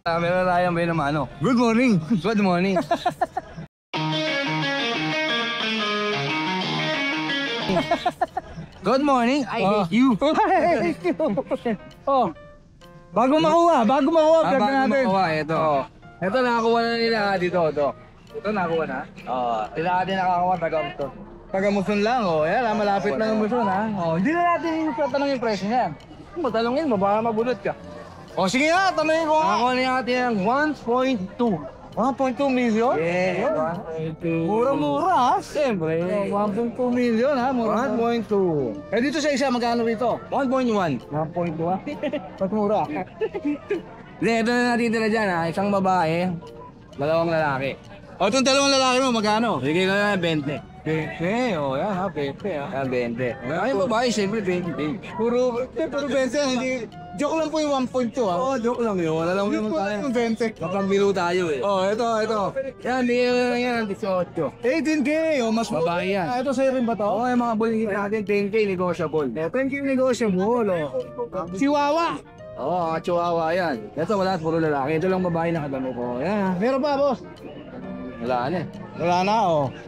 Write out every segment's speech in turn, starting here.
Meron tayong may naman ano. Good morning. Good morning. Good morning. I hate you. Oh. Bago makuha, vlog Bago natin. makuha, ito. Ito nakakuha na nila dito, ito. Ito nakakuha na. Sila natin nakakakuha, taga-Muson. Taga-Muson lang, yan, malapit lang ang Muson, ha. Hindi na natin yung tatanong yung presyo niyan. Kung matalongin mo, baka mabulot ka. Sige nga, tanongin ko nga. Nakakuha natin yung 1.2. 1.2 million? Yeah. Mura-mura, ha? Siyempre. 1.2 million, ha? Mura. 1.2. Dito sa isa, magkano rito? 1.1. 1.2, ha? Ba't mura? Hindi, ito na natitira dyan, ha? Isang babae, dalawang lalaki. Itong dalawang lalaki mo, magkano? Sige ko na 20. 20, yan ha, 20 ha. Yan, 20. Ay, yung babae, siyempre 20. Puro 20, hindi. Joke lang po yung 1.2 ha. Joke lang yun. Wala lang naman tayo. Yung 20. Kapangbiro tayo eh. Ito. Yan, bigyan lang yan ng 18. 18K, mas babae yan. Ito sa'yo rin ba to? Yung mga bulingin natin, 10K negotiable. 10K negotiable, Chihuahua. Chihuahua yan. Ito wala, puro lalaki. Ito lang babae na kadamo ko. Yan. Meron pa, boss? Wala na. Wala na,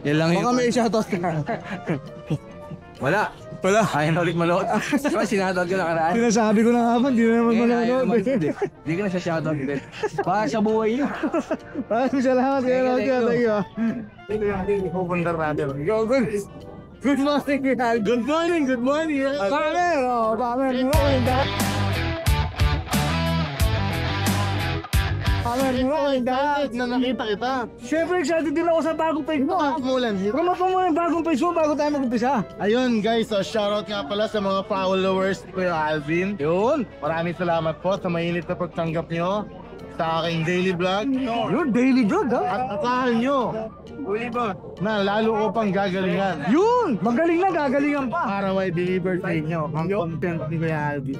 Yan lang yun. Baka may shoutout ka. Wala. Ayaw na ulit malood. Diba sinoutout ko na karaan? Sinasabi ko na nga ba, hindi na naman manonood. Hindi ka na siya shoutout ulit. Baka sa buhay niyo. Maraming salamat. Thank you. Ito yung ating ipupundar natin. Good morning. Bamer. Na nakita kita. Siyempre, excited din ako sa bagong page mo. Promote mo yung bagong page mo bago tayo mag-umpisa. Ayun guys, shoutout nga pala sa mga followers ko yung Alvin. Yun, maraming salamat po sa mainit na pagtanggap nyo sa aking daily vlog. Yun, daily vlog ha? At asahan nyo na lalo ko pang gagalingan. Yun! Magaling na, gagalingan pa. Para may deliver sa inyo ang content ni Kuya Alvin.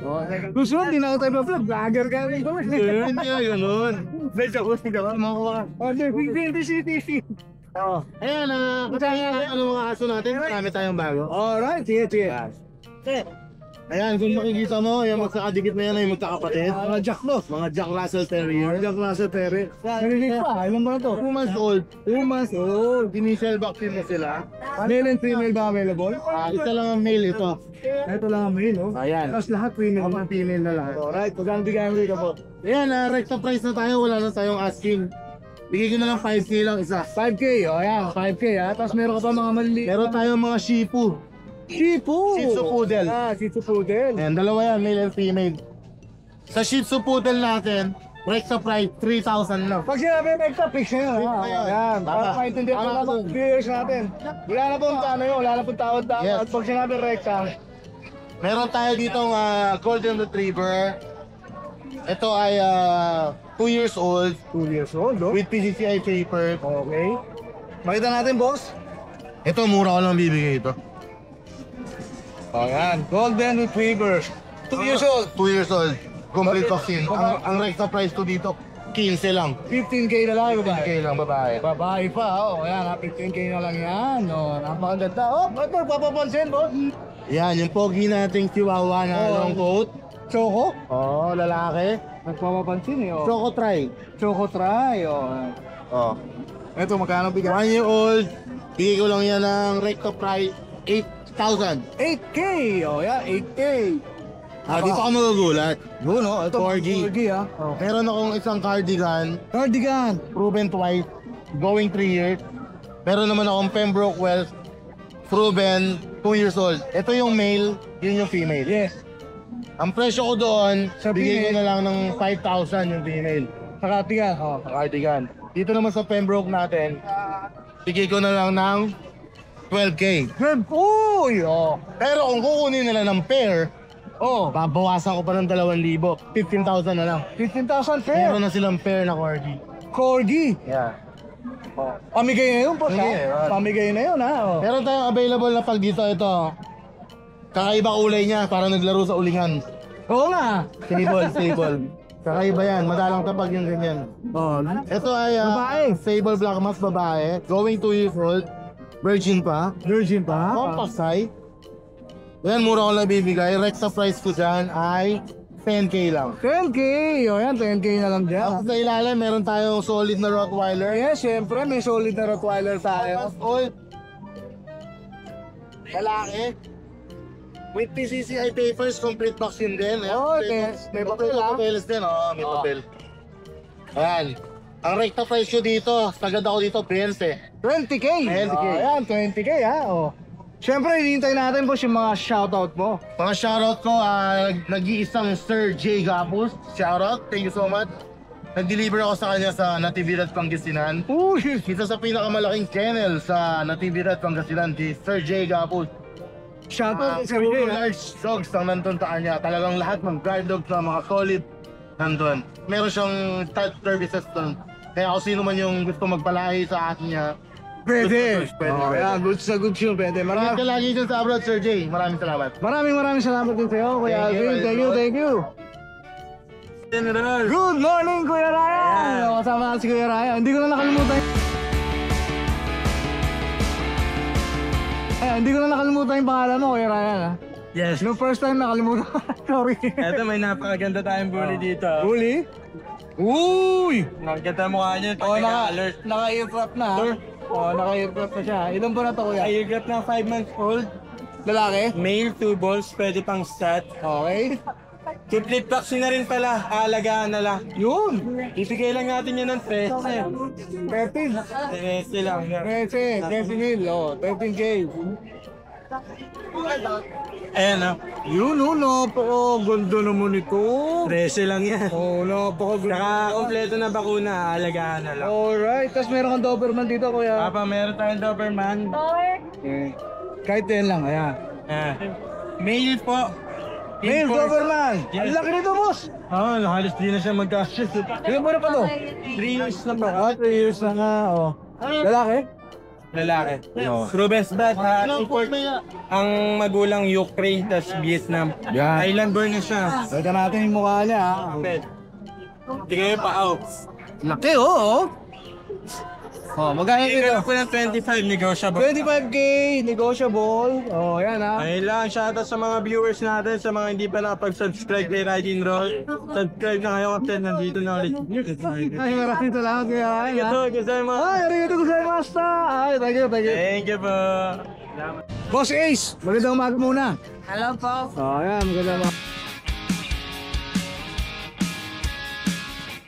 Susunod, di na ako tayo vlog. Vlogger ka rin. Hindi nga ganun. Medyo ko sila ka. Ayan, ano mga aso natin? Marami tayong bago. Alright, sige. Ayan, kung makikita mo, yung magkakadikit na yan ay magkakapatid. Mga Jack Loss. Mga Jack Russell Terrier. Jack Russell Terrier. Narinig pa, ilan ba na to? 2 months old. 2 months old. Initial vaccine na sila. Male and female ba available? Isa lang ang male ito. Ito lang ang male, no? Ayan. Tapos lahat female. Ang female na lahat. Alright, magkano bigay mo dito po? Ayan, recta price na tayo. Wala na tayong asking. Bigay ko na lang 5K lang isa. 5K, ayan, 5K ha. Tapos meron ka pa mga mali. Meron tayong mga Shih Tzu. Shih Tzu! Shih Tzu Poodle. Shih Tzu Poodle. Ayan, dalawa yan, male and female. Sa Shih Tzu Poodle natin, recta price 3,000 lang. Pag sinabi extra fix na yun. Ayan, para maintindihan ko naman viewers natin. Wala na pong ano yun, wala na pong tawad-tawad. Yes. At pag sinabi recta, Meron tayo ditong Golden Retriever. Ito ay 2 years old 2 years old, no? with PCCI paper. Okay. Makita natin, boss. Ito, mura ko lang bibigay ito. Ayan, Golden Retriever. 2 years old. 2 years old. Complete vaccine. Ang recta price ko dito, 15 lang. 15K na lang, babae. 15K lang, babae. Babae pa, ayan, 15K na lang yan. Napakaganda. Ito, papapansin, boss. Yan, yung pogi nating chihuahua na long coat. Choco? Lalaki. Nagpapapansin eh, Choco try. Choco try, Ito, magkano bigay? 1 year old. Bigay ko lang yan ng recta price, 8,000. 8K, yan, 8K. Dito ka magugulat. Yun, ito, Corgi. ha. Meron akong isang cardigan, Cardigan. proven twice, going 3 years. Meron naman akong Pembroke Wells, proven 2 years old. Ito yung male, yun yung female. Yes. Ang presyo ko doon, Sa bigay ko female? na lang ng 5,000 yung female. Sa cardigan. Sa cardigan. Dito naman sa Pembroke natin, bigay ko na lang ng 12K. Uy, Pero kung kukunin nila ng pair, babawasan ko pa ng 2,000. 15,000 na lang. 15,000 fair. Meron na silang pair na corgi. Corgi. Yeah. Pamigay na yun, boss, ha? Pamigay na yun, ha? Meron tayong available na pag dito, ito. Kakaiba kulay niya, para naglaro sa ulingan. Oo nga. Sable. Kakaiba yan, madalang tapag yung ganyan. Ito ay Babae. Sable Black Mask babae, going 2 years old, virgin pa, Virgin pa? compact size. Yan, mura ko lang bibigay. Recta price ko dyan ay 10K lang. 10K! O yan, 10K na lang dyan. Tapos sa ilalim, meron tayong solid na Rottweiler. Yes, syempre, may solid na Rottweiler tayo. All lalaki. With PCCI papers, complete vaccine din. Ayan, Oh, may papel, ah. papeles din, may papel. Ayan. Ang rekta presyo dito, sagad ako dito, 20. 20K! 20K. Ayan, 20K ha. O. Siyempre, hinihintay natin po yung mga shoutout mo. Mga shoutout ko, nag-iisang Sir J. Gapus. Shoutout, thank you so much. Nag-deliver ako sa kanya sa Natividad, Pangasinan. Uy! Isa sa pinakamalaking channel sa Natividad, Pangasinan, si Sir J. Gapus. Shoutout sa Puro Ray. large dogs ang nandun sa kanya. Talagang lahat ng guard dogs na mga solid nandun. Meron siyang touch services doon. Kaya kung sino man yung gusto magpalahi sa akin niya, Pwede. Pwede. Oh, yeah, good sa good show, pwede. marami ka lagi dyan sa abroad, Sir J. Maraming salamat. Maraming salamat din sa'yo, Kuya Thank you, Alvin. Thank you, thank you. Good morning, Kuya Ryan! Kasama natin si Kuya Ryan. Hindi ko na nakalimutan yung pangalan mo, Kuya Ryan. Ha? Yes. Yung first time nakalimutan. Sorry. Eto, may napakaganda tayong bully dito. Uli? Uy! Nakaganda mukha niya. Oh, Alert. naka-earcraft na. Ha? Oh, naka-earcraft na siya. Ilan ba na to, Kuya? Ayugat na 5 months old. Lalaki? Male, 2 balls. Pwede pang stat. Okay. Complete vaccine na rin pala. Alagaan na lang. Yun! Ibigay lang natin yun ng 13. 13 lang. 13 mil. Oh, 13K. Ayan o. Yun, napaka-ganda naman ito. 13 lang yan. Oh, napaka-ganda. Saka kompleto na bakuna. Alagaan na lang. Alright, tapos meron kang Doberman dito, Kuya. Papa, meron tayong Doberman. Okay. Kahit yan lang, ayan. Ayan. Male po. Male Doberman! Ang laki nito, boss! Oo, halos di na siya magkasya. Ilan ba na pa to? 3 years na ba? 3 years na nga, oh. Lalaki? Lalaki. True best bat. Import. Ang magulang Ukraine, tas Vietnam. Yan. Island born na siya. Tignan natin yung mukha niya, ha. Hindi kayo pa out. Laki, oh. Oh, magkano Kaya ito? ko ng 25 negotiable. 25K, negotiable. Oh, yan, ha. Ayun lang, shoutout sa mga viewers natin, sa mga hindi pa nakapag-subscribe kay Riding Roll. Subscribe na kayo kasi nandito na ulit. Ay, maraming salamat, Kuya Ryan, ha. Ito, kasama. Ay, arigato gozaimashita. Ay, thank you. Thank you po. Boss Ace, magandang umaga muna. Hello po. Oh, yan, magandang umaga.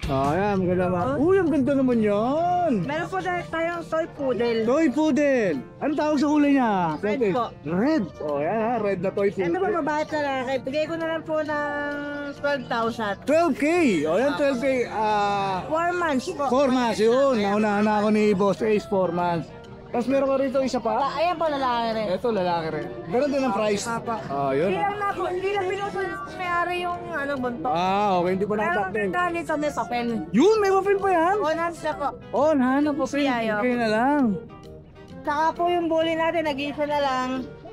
Oh, yan, magandang umaga. Uy, ang ganda naman yan. Meron po tayong toy poodle. Toy poodle. Anong tawag sa kulay niya? Red po. Red. Oh, yan ha, red na toy Ito po poodle. babae at lalaki. Bigay ko na lang po ng 12,000. 12K. Oh, yan, 12K. 4 months po. 4 months, yun. Naunahan na ako ni Boss Ace, 4 months. Tapos meron ka rito isa pa. Ayan po lalaki rin. Ito, lalaki rin. Ganun din ang price. Oh, yun. Hindi lang pinuso may-ari yung bunto. Okay, hindi pa Pero nakapakting. ang nito may papel. Yun, may papel pa yan. On hands na po. Oh, nahanap po siya. Ayaw. Okay na lang. Saka po yung bully natin, nag-iisa na lang.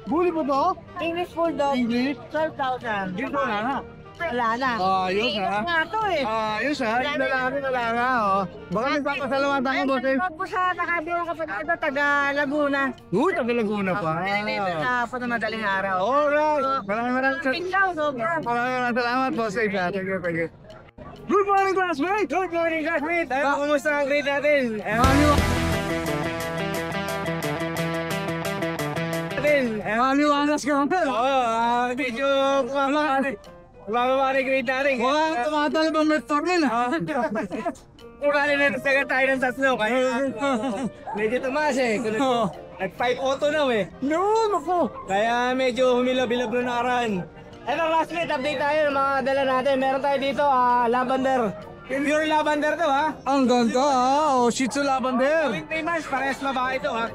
Bully po to? English Bulldog, English? 12,000. Dito na na. Wala na. Ayos ha. nga to eh. Ayos ha. Yung lalaki na lang ha. Oh. Baka may papasalamatan ko, Boss Ace. Ayun po sa nakabilang kapatid ito, taga Laguna. Uy, taga Laguna pa. Po na madaling araw. Alright. Maraming Ikaw, sobra. salamat, Boss Ace. Thank you, thank you. Good morning, classmate! Good morning, classmate. Ayun, kumusta ang grade natin? Maliwanas ka naman. Oo, medyo bababa na yung grade natin. Wala tumatal ba may tornin ha? Kurali na ito sagad tayo ng tatlo. Kaya medyo tumaas eh. Nag-5 auto na eh. No, naku. Kaya medyo humilab-hilab na nakaraan. Eto classmate, update tayo ng mga dala natin. Meron tayo dito, lavender. Pure lavender to ha. Ang ganda ha. Oh, Shih Tzu Lavender. 20 months, parehas babae to ha.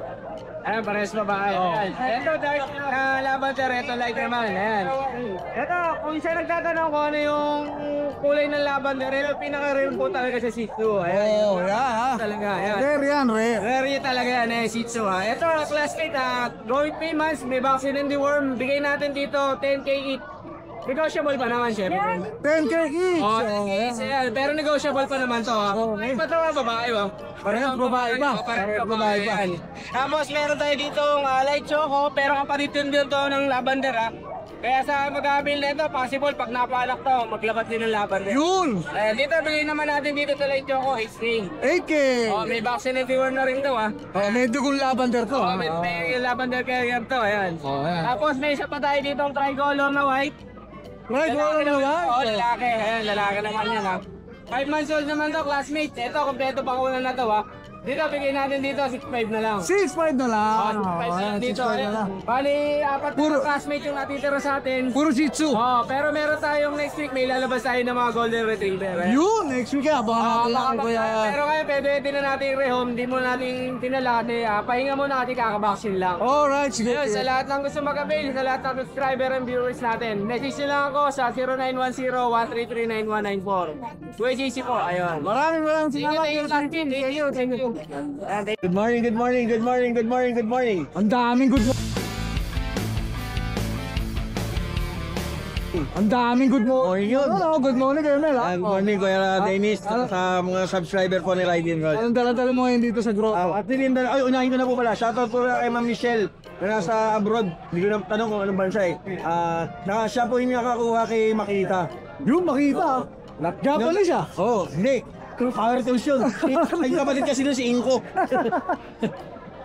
Ayan, parehas babae. Ayan. Ito, dark lavender. Ito, light naman. Ayan. Ito, kung siya nagtatanong kung ano yung kulay ng lavender, ito pinaka-rare po talaga sa Shih Tzu. Ayan. Oh, yeah ha. Talaga, ayan. Rare yan, rare. Rare talaga yan eh, Shih Tzu ha. Ito, classmate ha. Going 3 months, may vaccine and deworm. Bigay natin dito, 10K each. negotiable pa naman, syempre. 10K each. Oh, Oh, yeah. Pero negotiable pa naman to, ha? Okay. Ito mga babae, ba? Parehas babae ba? Parehas babae ba? yan. Tapos meron tayo dito light choco, pero kapatid din to ng lavender, ha? Kaya sa mag-aabil na ito, possible pag napalak to, maglabat din ng lavender. Yun! Dito, bigay naman natin dito sa light choco, 8K. 8K! Oh, may vaccine and fever na rin to, ha? Oh, may dugong lavender to. Oh, may lavender carrier to, ayan. Oh, ayan. Tapos may isa pa tayo dito ang tricolor na white. Right, wala na ba? Oo, lalaki. Ayan, lalaki naman yan, ha. 5 months old naman to, classmate. Ito, kompleto pa kuna na to, ha. Dito, bigay natin dito, 6'5 na lang. 6'5 na lang. Oh, 6'5 na lang Ayan, dito. 6'5 na Ayan. lang. Bali, apat Puro- na classmate yung natitira sa atin. Puro Shih Tzu. Oh, pero meron tayong next week, may lalabas tayo ng mga golden retriever. Ayan. Yun, next week ah. Baka natin lang kuya. Pero ngayon, pwede din na natin i-rehome, hindi mo natin tinala, pahinga muna natin kakabaksin lang. Alright, sige. Ayun, sa lahat ng gusto mag-avail, sa lahat ng subscriber and viewers natin, message nyo lang ako sa 0910-133-9194. Kuya JC po, ayun. Maraming salamat. Thank you. Good morning, good morning, good morning, good morning, good morning. Ang daming good morning. Ang daming good morning yun. Good morning, Colonel. Good morning, Kuya Dennis, sa mga subscriber po ni Ride and Roll. Anong dala-dala mo ngayon dito sa grotto? At tininda, ay, unahin ko na po pala. Shoutout po kay Ma'am Michelle na nasa abroad. Hindi ko na tanong kung anong bansa eh. Siya po yung nakakuha kay Makita. Yung makita. Japanese ah. Oo, hindi. Power tools yun. Ay, kapatid kasi nun si Inko.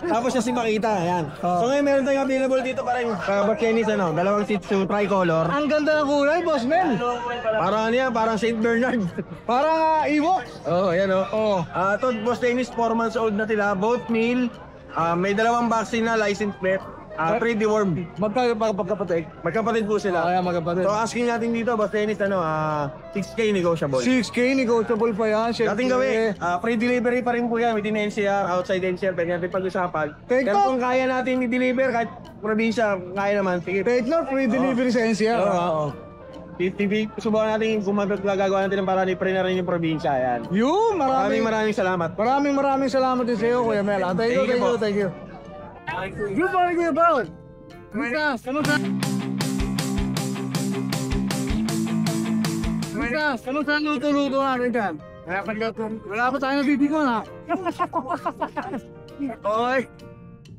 Tapos siya si Makita, ayan. So ngayon meron tayong available dito para yung Bakenis, dalawang Shih Tzu tricolor. Ang ganda ng kulay, boss man. Parang ano yan, parang St. Bernard. Parang Ewok. Oo, ayan o. Oh. Ito, Boss Dennis, 4 months old na sila, both male. May dalawang vaccine na, license plate. 3 deworm. Magkapatid. Magkapatid po sila. Kaya magkapatid. So asking natin dito, Boss Dennis, 6K negotiable. 6K negotiable pa yan. Syempre. Dating gawin, free delivery pa rin po yan within NCR, outside NCR, pwede natin pag-usapan. Take Pero off. kung kaya natin i-deliver, kahit probinsya, kaya naman, sige. Take note, free delivery sa NCR. Oo. Subukan natin kung magagawa natin ng paraan, i-pre na rin yung probinsya, yan. Yun, Maraming salamat. Maraming salamat din sa iyo, Kuya Mel. Thank you, po. thank you. Good morning, Kuya Paul. Kamusta? Kamusta ang luto-luto natin dyan? Wala pa tayo nabibigyan ha. Okay.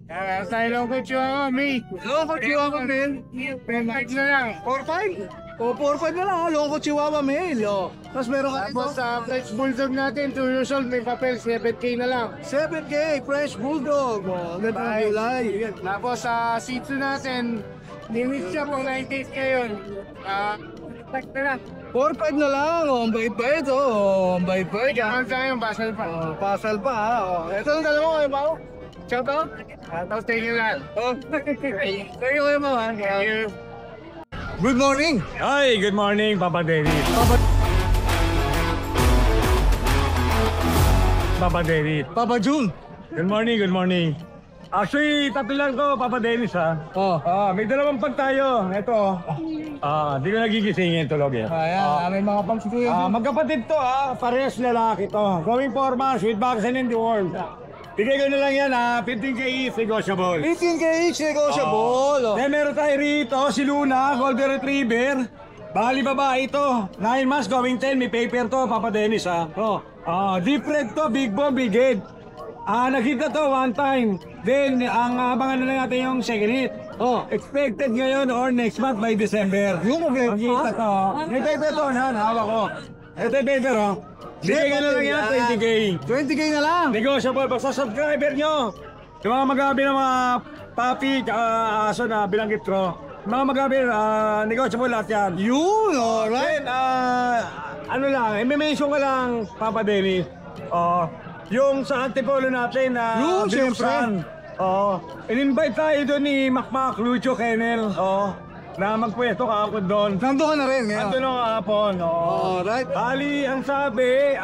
Meron tayo lang kay Chihuahua, May. Loko Chihuahua Mail. Penlight na lang. 4-5? O 4-5 na lang ha. Loko Chihuahua Mail. O. Tapos meron ka Tapos sa French Bulldog natin, 2 years old, may papel, 7K na lang. 7K Fresh Bulldog. O, ganda ng kulay. Tapos sa Shih Tzu natin, limit siya pang 90s ngayon. Tak na lang. 4-5 na lang. O, ang bait-bait. O, ang bait-bait. Kaya sa ngayon, basal pa. O, pasal pa ha. O, ito ang dalawa Kuya Pao. Shout out. Tapos thank you lang. O, thank you Kuya Pao ha. Thank you. Good morning. Hi, good morning, Papa Dennis. Papa Dennis. Papa June. Good morning. Actually, tatlo lang to, Papa Dennis, ha? Oh. May dalawang pag tayo. Ito. Di ko nagigisingin tulog eh. Ayan, may mga pang si Kuya June. Magkapatid to, Parehas lalaki to. Going 4 months with vaccine and deworm. Bigay ko na lang yan, 15K each, negotiable. 18K each negotiable. Oh. Then meron tayo rito, si Luna, Golden Retriever. Bali babae ito. 9 months going 10, may paper to, Papa Dennis ha. Different to, big bone, big head. Nag-hit na to one time. Then, ang abangan na lang natin yung second hit. Expected ngayon or next month by December. Yung problema. Magkita to. May paper to, hawak ko. Ito yung paper, Bigay ko na lang yan, 20K. 20K na lang. Negotiable, basta subscriber nyo. Yung mga magabi ng mga papi, aso na bilanggit ko. Mga magabi, negotiable lahat yan. Yun, alright. Then, may mention ka lang, Papa Dennis. Yung sa antipolo natin na Yun, binuksan. In-invite tayo doon ni Macmac, Lucho Kennel. Na magpwesto ka ako doon. Nandun ka na rin ngayon. Ando nung hapon. Alright. Bali, ang sabi,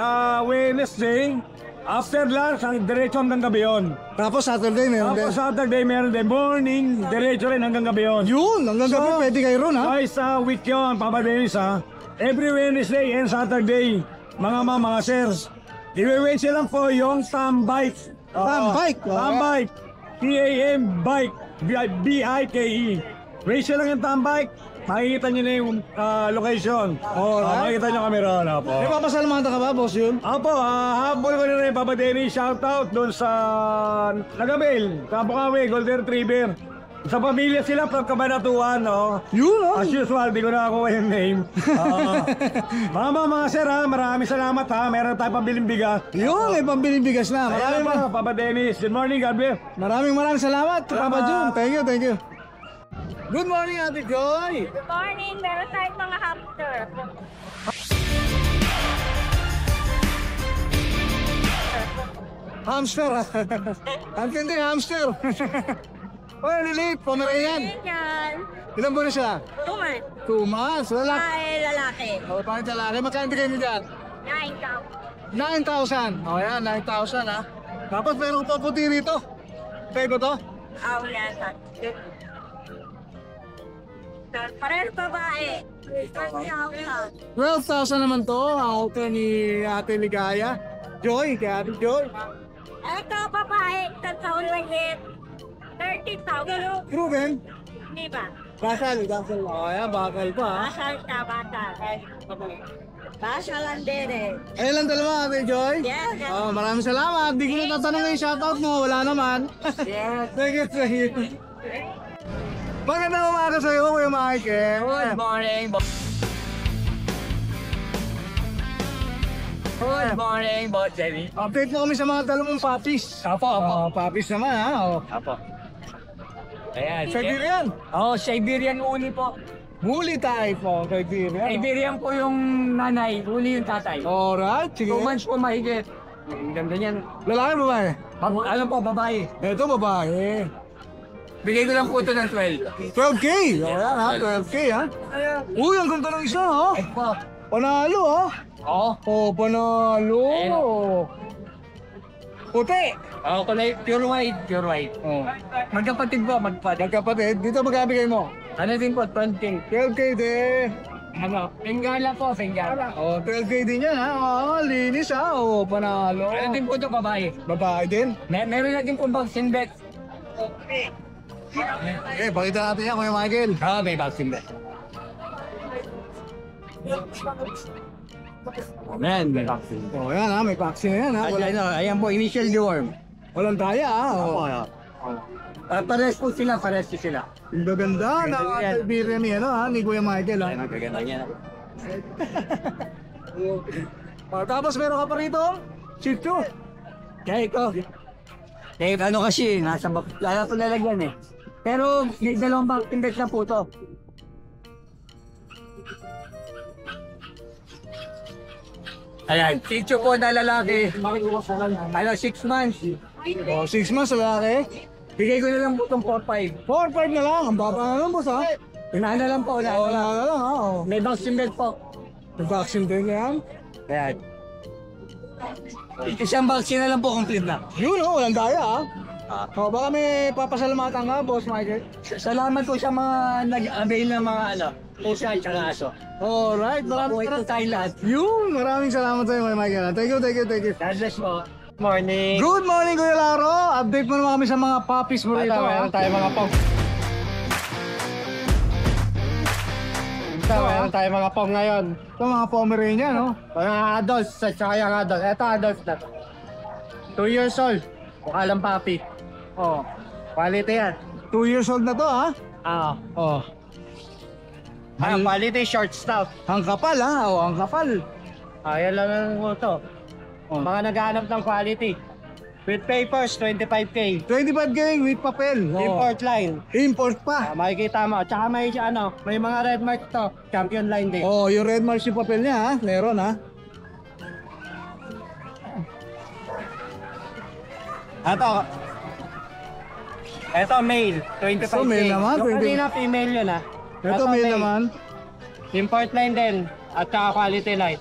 Wednesday, after lunch, ang diretso hanggang gabi yun. Tapos Saturday meron din. Tapos Saturday, meron din. Morning, diretso rin hanggang gabi yun. Yun, hanggang gabi pwede kayo ron ha. Guys, week yun, Papa Dennis ha. Every Wednesday and Saturday, mga sirs. Iwe-wait lang po yung Tambike. Tambike. Tambike. T-A-M bike. B-I-K-E. Ratio lang yung Tambike. makikita nyo na yung location. Makikita nyo kami ron. Opo. May papasalamatan ka ba, boss yun? Opo, habol ko na rin Papa Denny. Shoutout doon sa Nagabel, Kapukawi, Golden Retriever. Sa pamilya sila from Cabanatuan, no? Yun, oh. As usual, di ko nakakuha yung name. Mga sir, maraming salamat ha. Meron tayong pambiling bigas. Yun, may pambiling bigas na. Maraming Papa Dennis. Good morning, God bless. Maraming salamat, Papa Jun. Thank you. Good morning, Ate Joy. Good morning, meron tayong mga hamster. Hamster, ah. Ang tindi, hamster. Oy, liliit, Pomeranian. Yan. Ilan buwan na siya? Tuman. 2 months, lalaki. Ay, lalaki. O, pangit lalaki. Magkano bigay niyo dyan? 9 count. 9,000. O, yan, 9,000, ha. Tapos meron pa puti rito. Pay ko to? Wala sa. Parehas babae. 12,000 naman to. Ang okay ni Ate Ligaya. Joy, kay Ate Joy. Ito babae, 10 taon lang hit. 30,000. Proven. Hindi ba? Basal. O, yan, bakal pa, ha. Basal ka, bata. Basal lang din eh. Ayun lang dalawa, Ate Joy. Yes. Oh, maraming salamat. Di ko na tatanong yung shoutout mo. Wala naman. Yes. Thank you. Magandang umaga sa'yo, Kuya Michael. Good morning, Good morning, Boss Jenny. Update mo kami sa mga dalawang puppies. Apo. Puppies naman, ha. Oh. Apo. Ayan. Siberian. Siberian uli po. Huli type po, Siberian. Siberian po yung nanay, uli yung tatay. Alright, sige. 2 months po mahigit. Ang ganda niyan. Lalaki ba ba eh? Ano po, babae. Ito babae. Bigay ko lang po ito ng 12. 12K. Ayan ha, 12K ha. Uy, ang ganda ng isa ha. Po. Panalo ha. Oo. Oh, panalo. Puti. Kulay pure white. Oh. Magkapatid po, magpatid. Magkapatid, dito magkabigay mo. Ano din po, 20. 12K din. Pingala po, pingala. Oh, 12K din yan ha. Oh, linis ha. Oh, panalo. Ano din po ito, babae. Babae din. Meron na din po vaccine bet. Okay, pakita natin yan, Kuya Michael. May vaccine bet. May vaccine. Oh, yan ha, may vaccine na yan ha. Ayan po, initial deworm. Walang taya ha. Oh. Pares po sila. Ang gaganda na Siberian ni ano ha, ni Kuya Michael ha. Ang gaganda niya. Tapos meron ka pa rito, Shih Tzu. Kaya ito. Ano kasi, nasa lala ko lalagyan eh. Pero may dalawang vaccine bet na po ito. Ayan, Shih Tzu po na lalaki. 6 months. Oh, 6 months lalaki. Bigay ko na lang po itong 4-5. 4-5 na lang, ang baba na lang boss ha. Unahan na lang po, Wala na lang ha. Oh. May vaccine bet po. May vaccine din yan. Ayan. Isang vaccine na lang po, complete na. Yun oh, walang daya ha. Oh, baka may papasalamatan ka, Boss Michael. Salamat po sa mga nag-avail ng mga pusa at saka aso. Alright, Mabuhay po maraming tayo lahat. Yun, maraming salamat sa'yo, Kuya Michael. Thank you. God bless po. Morning. Good morning, Kuya Laro. Update mo naman kami sa mga puppies mo rito. Meron tayo mga pong. Meron tayo mga pong ngayon. Ito mga Pomeranian, no? Mga adults, at saka yung adults. Ito adults na to. 2 years old. Mukha lang papi. Oh, quality yan. 2 years old na to, ha? Oh. Quality short stuff. Ang kapal, ha? Oh, ang kapal. Yan lang ang ito. Mga naghahanap ng quality. With papers, 25K. 25K with papel. Oh. Import line. Import pa. Makikita mo. Tsaka may mga red mark to. Champion line din. Oh, yung red marks yung papel niya, ha? Meron, ha? Ito male, 25K. Ito, male naman, Yung 20. kanina female yun ha. Ito male naman. Import line din. At saka quality line.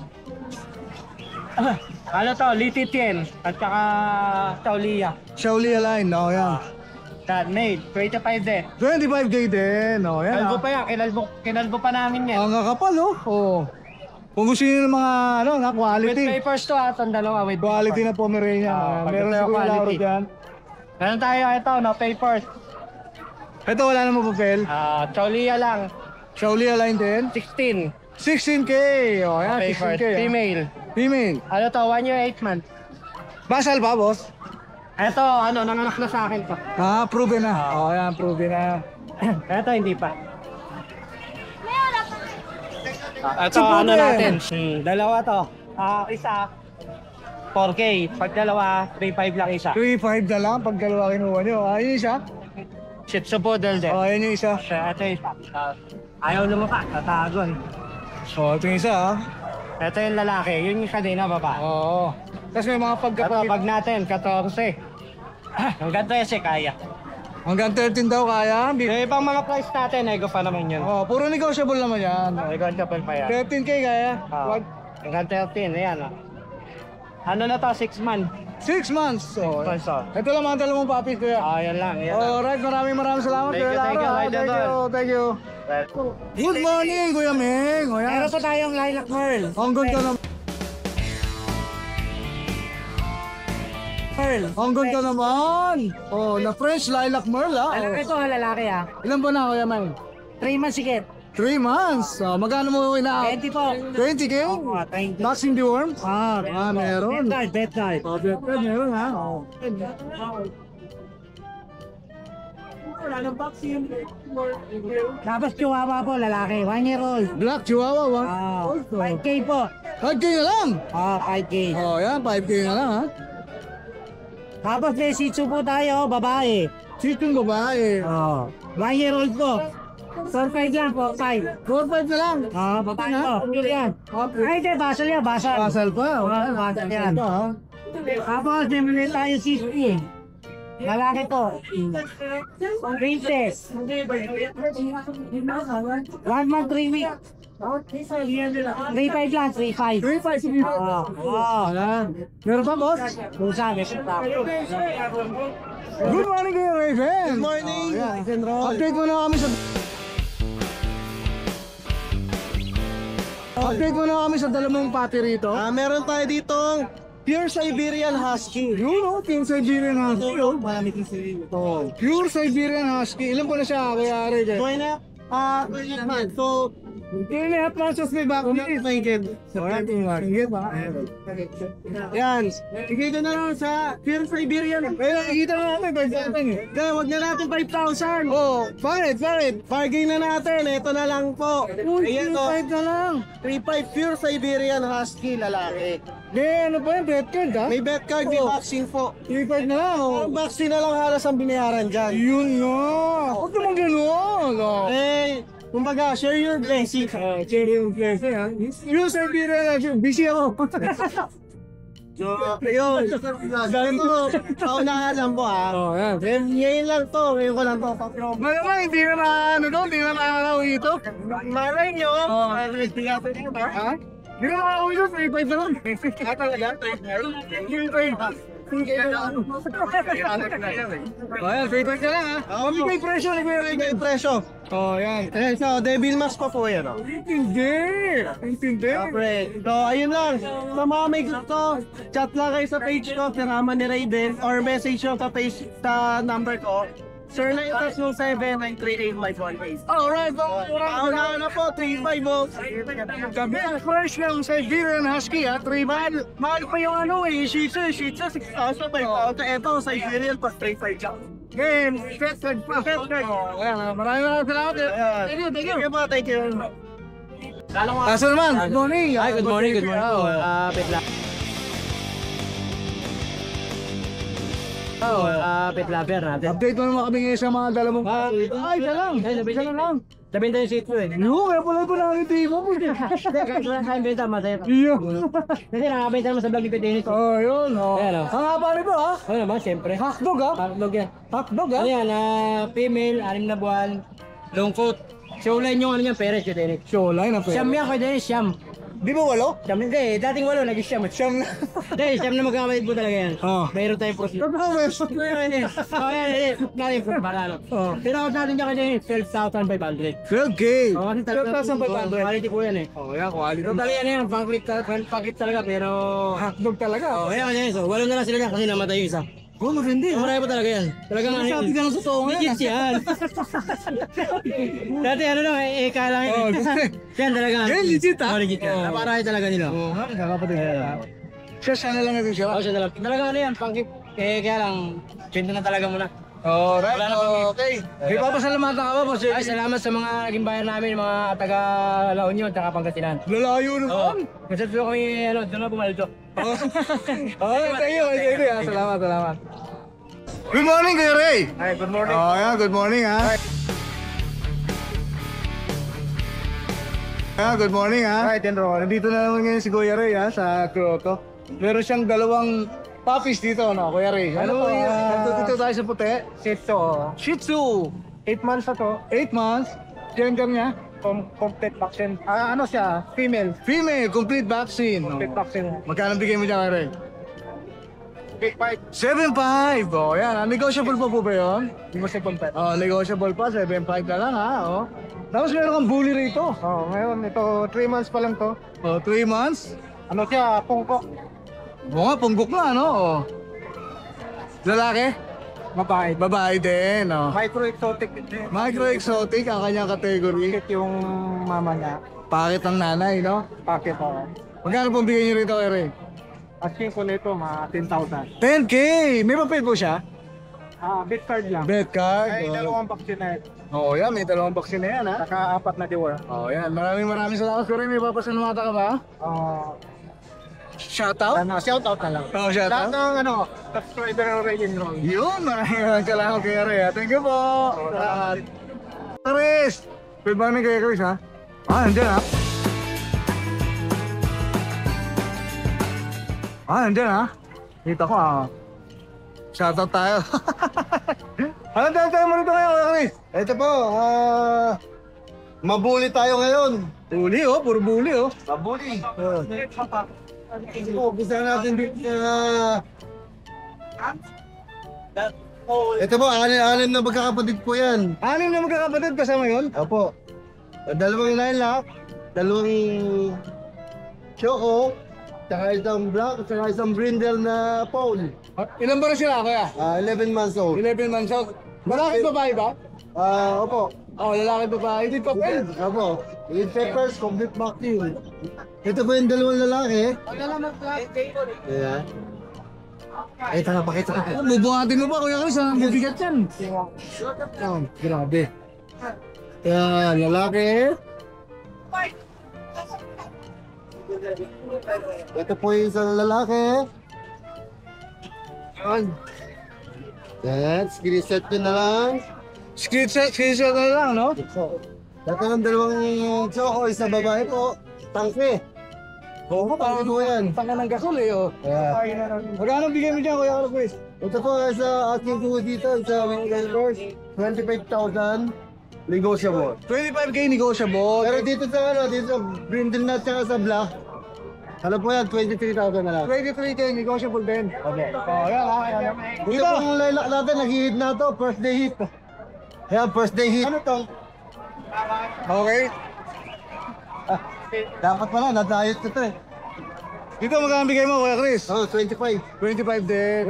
Ano to? Lititien. At saka Taulia. Shaolin line, oh, yan. That male, 25 din. 25K din, oh, yan. Kinalbo ha? pa yan. Kinalbo pa namin yan. Ang kapal, oh. Oh. Kung gusto niyo ng mga, With quality. papers to ha. Itong dalawa with Quality papers. na Pomeranian. Meron pagdating si Kuya Lauro quality. dyan. Meron tayo ito, no? Papers. Ito, wala namang papel. Taulia lang. Shaolin line din. 16. 16K. O, yan, Paper. 16K. ah. Female. Female. Ano to, 1 year, 8 months. Basal ba, boss? Ito, nanganak na sa akin to. Ah, proven na. O, yan, proven na. Ito, hindi pa. Ito, Super. natin. Dalawa to. Isa, 4K. Pag dalawa, 3.5 lang isa. 3.5 na lang pag dalawa kinuha nyo. Ayun isa. Shih Tzu Poodle din. O, ayun yung isa. Ito isa. Ayaw lumakas, tatagon. O, ito yung isa, ha. Ito yung lalaki, yung isa din na baba. Oo. Tapos may mga Ito, pagkapag... pag natin, 14. Hanggang 13 kaya. Hanggang 13 daw kaya. Yung ibang mga price natin, ego pa naman yun. Oh, puro negotiable naman yan. Ego ang chapel pa yan. 13K kaya. Wag- Hanggang 13, ayan. Ano na to, 6 months. 6 months. So, months, oh. ito lang mga dalawang puppies kuya. Yan lang, yan lang. Alright, maraming salamat. Thank you, Kuya thank you, Lara. Idol. Thank you. Good morning, Kuya Ming. O, yan. Meron pa tayong lilac pearl. Ang ganda naman. Ang ganda naman. Oh, na French lilac merle, ha. Alam Oh. ito, lalaki ah. Ilan ba na, Kuya Ming? 3 months sigit. 3 months. Oh, magkano mo ina? 20 po. 20K? 20. Vaccine deworm? Meron. Bet card. Oh, meron, ha. Oh. Tapos chihuahua po, lalaki. 1 year old. Black Chihuahua, wa? 5K po. 5K na lang. 5K. Oh, yan, 5K na lang, ha. Tapos may Shih Tzu po tayo, babae. Chicken babae. 1 year old po. 4-5 lang po, 5. 4-5 na lang. Babae po. Pure yan. Ay, hindi, basal yan, basal. Basal pa. Basal yan. Ito, ha. Tapos, meron tayo 60. Lalaki po. Princess. 1 month, 3 weeks. 3.5 lang, 3.5. 3-5, sige. Ayan. Meron pa, boss? Pusa, may pusa. Good morning, Kuya Raven. Good morning. Update mo na kami sa... Update mo na kami sa dalawang pati rito. Meron tayo ditong Pure Siberian Husky. Yun, oh, Pure Siberian Husky. Oh. Marami din sila. Pure Siberian Husky. Ilan po na siya, Kuya Raven? Join na. 8 months. So, 2.5 months may back kung excited. Sige ba? Yan. Bigay ko na lang sa Pure Siberian. Kaya nakikita na namin, 5,000 eh. Kaya wag na natin 5,000. Oh, bakit? Bargain na natin. Ito na lang po. Ayan o. 5 na lang. 3.5 Pure Siberian Husky lalaki. Ano pa yun? Bet card ha? May bet card, may vaccine po. 3.5 na lang. Oh. Ang vaccine na lang halos ang binayaran dyan. Yun nga. Huwag naman gano'n. Oh. Kumbaga, share your blessing. Cherry yung blessing ha. Yung Siberian Husky. Busy ako. So, ayun. Ganito, paunahan lang po ha. Oh, yan. Ngayon lang to, ngayon ko lang to. Malamang hindi na ano doon, hindi na nakakauwi ito. Malay nyo, Ha? Hindi na nakakauwi ito, 3.5 na lang. Talaga? 3.5. Oh, yan, 3.5 na lang ha. Mabigay presyo, may presyo. Oh, yan. Eh, so, Devil Mask pa po yan. Intindi. Siyempre. So, ayun lang. Sa mga may gusto, chat lang kayo sa page ko, Sirama ni Raven, or message nyo sa page, sa number ko, 0907-938-518. Alright, Paunahan na po, 3.5 mo. Gabi ang fresh ng Siberian Husky ha, 3.5. Mahal pa yung ano eh, Shih Tzu 6,000, 5,000. Ito, Siberian pa, 3.5 lang. Game, fested pa. Ayan, maraming salamat. Thank you. Thank you po, thank you. Kaso naman, good morning. Hi, good morning, good morning. Pet lover natin. Update mo naman kami ngayon sa mga dalawang Ay, isa lang. Isa lang. Sabihin tayo Shih Tzu eh. Yung, kaya pala po namin timo po. Hindi, kahit wala kayong benta, masaya. Iyo. Kasi nakabenta naman sa vlog ni Pet Dennis. Oh, yun. Oh. Ayan, oh. Ang haba nito ha. Ano naman, siyempre. Hotdog ha. Parklog yan. Hotdog ha. Ano yan, female, 6 na buwan, long coat. Showline yung ano niyan, Perez, Pet Dennis. Showline na Siyam yan, Pet Dennis, siyam. Di ba walo? Siyam, hindi, dating 8, naging siyam. Siyam na. Hindi, siyam na magkakapatid po talaga yan. Oh. Mayroon tayong procedure. Pagkakaweso. Natin, para ano. Oh. Tinawag natin dyan kanya 12,500. 12K. Oh, kasi talaga 12,500. quality po yan eh. Oh, yan, quality. Totally yan yan, pang-click talaga pero... Hotdog talaga. Oh, yan, yan. So, walo na lang sila na kasi namatay yung isa. Oh, matindi. Marami pa talaga yan. Talagang ano Sabi ka ng totoo ngayon. legit yan. Dati ano lang, kaya lang Oh, yan talaga. yan, legit ha? Oh, legit yan. Oh. Napakarami talaga nila. Oo nga, kakapatid. Siya na lang natin siya. Oh, siya talaga. Talaga ano yan, pangkip. Kaya lang, pinto na talaga muna. Alright, Wala na okay. May papasalamatan ka ba, boss? Ay, salamat sa mga naging bayan namin, mga taga La Union, taga Pangasinan. Lalayo Oo. naman. Kasi doon kami, doon na bumalito. Okay, thank you. Salamat. Good morning, Kuya Ray. Hi, good morning. Oh, yeah, good morning, ha. Good morning, ha. Hi, Tenro. Nandito na naman ngayon si Kuya Ray, ha, sa Kyoto. Meron siyang dalawang puppies dito, no, Kuya Ray. Ano, dito tayo sa puti? Shih Tzu. Shih Tzu. 8 months na to. 8 months. Gender niya? Complete vaccine. Ano siya? Female. Female, complete vaccine. Complete vaccine. Magkano bigay mo dyan, Kuya Ray? Big bite. 7.5. Oh, yan. Negotiable pa po ba yun? Negotiable pet. Oh, negotiable pa. 7.5 na lang, ha. Oh. Tapos meron kang bully rito. Oh, ngayon ito 3 months pa lang to. Oh, 3 months. Ano siya? Pungko. Oo nga, punggok na, no? Oh. Lalaki? Babae. Babae din, oh. Micro exotic. Micro-exotic ang kanyang category. Pakit yung mama niya. Pakit ang nanay, no? Pakit ako. Magkano pong bigyan niyo rito, Ere? Asking ko nito mga 10,000. 10K! May papel po siya? Bit card lang. Bet card. Ay, Oh. dalawang vaccine na ito. Oo, yan. May dalawang vaccine na yan, ha? Saka 4 na diwa. Oo, yan. Maraming salamat, Ere. May papasalamatan ka ba? Shoutout? Shout out na lang. Oo, Lahat shoutout. ng subscriber ng Raging Roll. Yun, maraming salamat kay Ere. Thank you po. Salamat. Chris! Good morning kay Chris, ha? Nandiyan, ha? Nandiyan, ha? Kita ko, ha? Shoutout tayo. Ano tayo mo rito ngayon, Chris? Ito po, mabuli tayo ngayon. Buli, oh. Puro buli, oh. Mabuli. Gusto natin dito ito po, anim na magkakapatid po yan. 6 na magkakapatid kasama yun? Opo. Dalawang lilac, dalawang choco, saka isang black, saka isang brindle na pole. Ilan ba na sila, kuya? 11 months old. 11 months old. Lalaki babae ba? Opo. Oh, lalaki babae. Hindi pa pwede. Opo. With peppers, complete vaccine. Ito po yung dalawang lalaki. Ayan. Ay, tanga, pakita ka. Bubuhatin mo ba, Kuya Chris? Ang mabigat yan. Grabe. Yan, lalaki. Ito po yung isang lalaki. Yan. Yan, screenshot nyo na lang. Screenshot na lang, no? Ito ng dalawang choco, isa babae po. Tangke. Oo, tangke po yan. Tanga ng gasol, eh, oh. Yeah. Magkano bigay mo dyan, Kuya Chris? Ito po sa ating po dito sa weekend course, 25,000 negotiable. 25K negotiable. Pero dito sa brindle nut at sa black, ano po yan, 23,000 na lang. 23K negotiable din. Okay. Oh, yan, ha? Dito pong lilac natin, nag-hit na to, first day hit. Ayan, first day hit. Ano to? Okay. Dapat pala, na-diet ko to eh. Dito magkano bigay mo, Kuya Chris? Oh, 25. 25 din.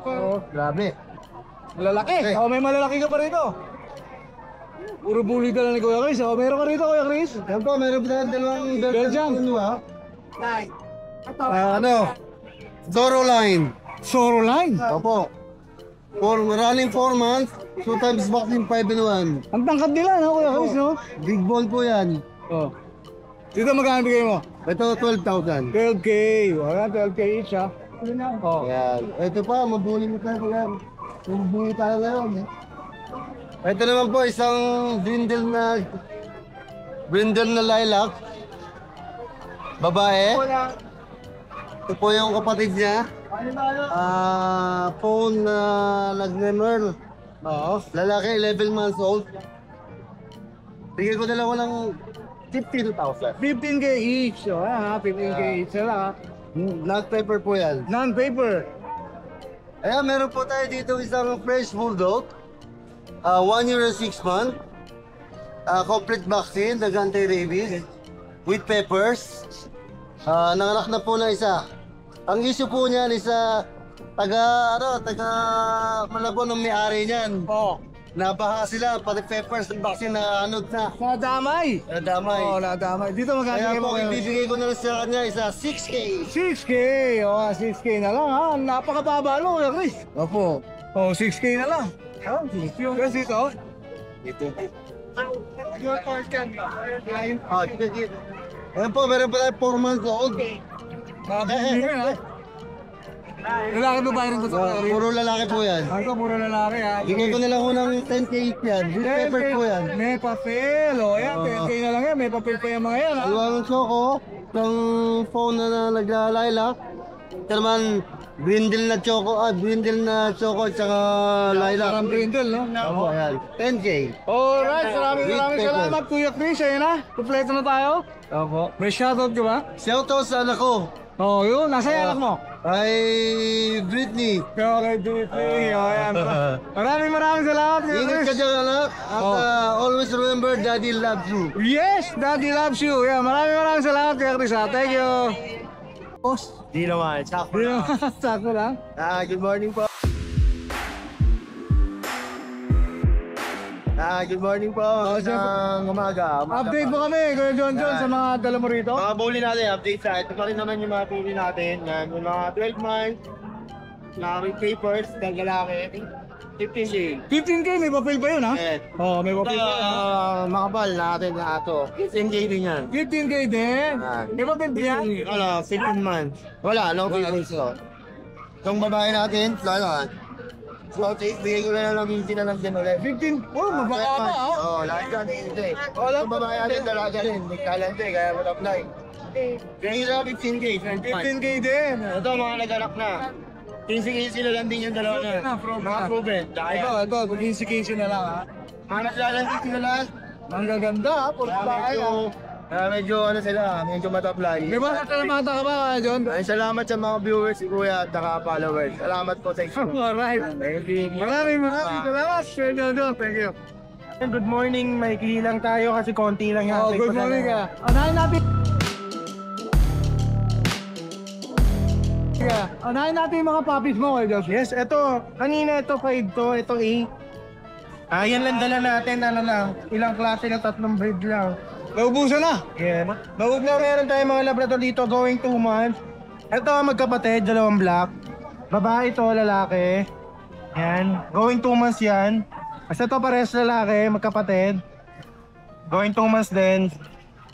Oh, grabe. Malalaki. Oh, may malalaki ka pa rito. Puro bully ka lang ni Kuya Chris. Oh, meron ka rito, Kuya Chris. Yan po, meron pa dalawang Belgian. Zoro line. Soro line. Opo. Running 4 months, 2 times vaccine, 5 in 1. Ang tangkad nila, no, Kuya Chris, no? Big ball po yan. Oh. Dito magkano bigay mo? Ito, 12,000. 12K. Wala, 12K each, ha? Oh. Yan. Ito pa, mabuli mo tayo yan. Mabuli tayo ngayon. Ito naman po, isang brindle na lilac. Babae. Ito po yung kapatid niya. Phone na nag-merl. Oo. Lalaki, 11 months old. Bigyan ko na lang ng 15,000. 15K each. Oh, ha? 15K each na lang, ha? Non-paper po yan. Non-paper. Ayan, meron po tayo dito isang fresh bulldog. 1 year and 6 months. Complete vaccine, anti-rabies. With peppers. Nanganak na po na isa. Ang issue po niyan is taga Malabon ng may-ari niyan. Oo. Nabaha sila, pati peppers ng vaccine na anod na. Nadamay. Nadamay. Oo, nadamay. Dito Kaya magkano po, mo kayo? ibibigay ko na lang sa kanya isa 6K. 6K. Oo, 6K na lang ha. Napakababa no, Kuya Chris. Opo. Oh, 6K na lang. Oh, thank you. Kasi ito. Ito. Ayan po, meron pa tayo 4 months old. Nakabili ka ha. Lalaki ba bayran ko sa Kuya Chris? Puro lalaki po yan. Ako, puro lalaki ha. Bigay ko na lang ko ng 10K yan. With pepper po yan. May papel. O, yan. 10K na lang yan. May papel pa yung mga yan ha. Iwan ko ko ng phone na nagla-lilac. Ito naman, brindle na choco at saka lilac. Parang brindle, no? Opo, ayan. 10K. Alright, maraming With pepper. salamat Kuya Chris. Ayun na. Kompleto na tayo. Opo. May shoutout ka ba? Shoutout sa anak ko. Oo, yun. Nasa anak mo. Ay, Britney. Okay, Disney. Ayan. Maraming salamat Kuya Ingat ka Chris. dyan, anak. At always remember, Daddy loves you. Yes, Daddy loves you. Yeah, maraming salamat Kuya Chris ha. Thank you. Boss. Di naman, sakto. Sakto lang. Good morning po. Good morning po. Ng umaga. Update mo kami, Kuya John sa mga dala mo rito. Mga bully natin, update sa ito pa rin naman yung mga bully natin. Yung mga 12 months, mga with papers, ng lalaki, 15K. 15K, may papel pa yun ha? Yes. Oo, may papel pa yun. Makapal natin na ito. 15K din yan. 15K din? May papel pa yan? 15 months. Wala, no papers. Itong babae natin, wala. So, bigay ko na lang 15 na lang din ulit. 15? Oh, mababa pa ha? Oo, lahat yan, hindi. Itong babae natin, dalaga rin. Hindi talente, kaya wala apply. Bigay ko na 15K. 15K din. Ito, mga nag-anak na. 15K sila lang din yung dalawa na. Mga proven. Ito, 15K na lang ha? Mga naglalandi sila lahat. Ang gaganda ha, puro bahay ha? Medyo ano sila, medyo mataplay. May mga salamata ka ba, Kuya John? Ay, salamat sa mga viewers, kuya, at saka followers. Salamat po sa inyo. Alright. Maraming salamat, Kuya John. Thank you. Good morning, may lang tayo kasi konti lang Oh, good morning ka. Anahin natin yung mga puppies mo, Kuya Josh. Yes, ito, kanina ito 5 to, ito 8. Yan lang dala natin, ano lang, ilang klase ng 3 breed lang. Naubusan na. Yan. Meron tayong mga Labrador dito going 2 months. Ito magkapatid, dalawang black. Babae ito, lalaki. Yan. Going 2 months yan. Kasi ito pares lalaki, magkapatid. Going 2 months din.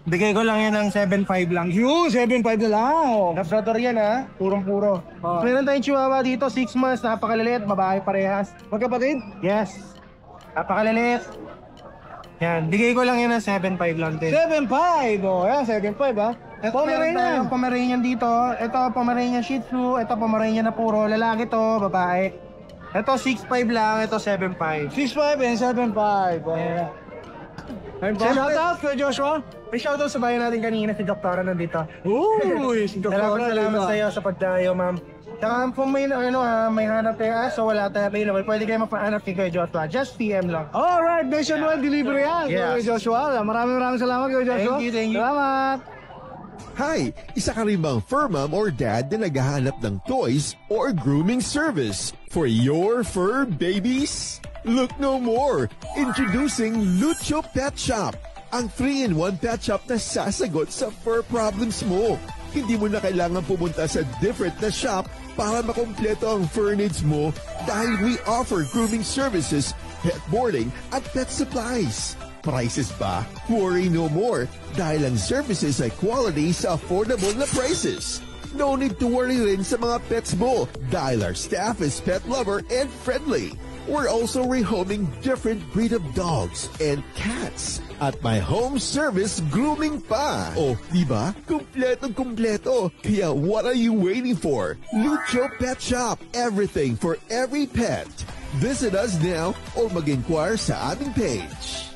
Bigay ko lang yan ng 7.5 lang. Yun, 7.5 na lang. Oh. Labrador yan ha, purong-puro. Meron tayong chihuahua dito, 6 months, napakaliliit, babae parehas. Magkapatid? Yes. Napakaliliit. Yan, bigay ko lang yan ng 7.5 lang din. 7.5. Oh, yan, 7.5 ha. Pomeranian. Pomeranian dito. Ito, Pomeranian Shih Tzu. Ito, Pomeranian na puro. Lalaki to, babae. Ito, 6.5 lang. Ito, 7.5. 6.5 and 7.5. Oh. Yeah. Shoutout kay Joshua. May shoutout sa bayan natin kanina, si Doktora nandito. Uy, Salamat sa iyo sa pagdayo, ma'am. Saka kung may, may hanap kayo aso, wala tayo available, pwede kayo mapahanap kay Kuya Joshua. Just PM lang. Alright, nationwide delivery yan. Yes. Kuya Joshua. Maraming salamat Kuya Joshua. Thank you. Salamat. Hi! Isa ka rin bang fur mom or dad na naghahanap ng toys or grooming service for your fur babies? Look no more! Introducing Lucho Pet Shop, ang 3-in-1 pet shop na sasagot sa fur problems mo. Hindi mo na kailangan pumunta sa different na shop para makompleto ang fur needs mo dahil we offer grooming services, pet boarding at pet supplies. Prices ba? Worry no more dahil ang services ay quality sa affordable na prices. No need to worry rin sa mga pets mo dahil our staff is pet lover and friendly. We're also rehoming different breed of dogs and cats at my home service grooming pa. Oh, diba? Kumpletong-kumpleto. Kaya what are you waiting for? Lucho Pet Shop. Everything for every pet. Visit us now or mag-inquire sa aming page.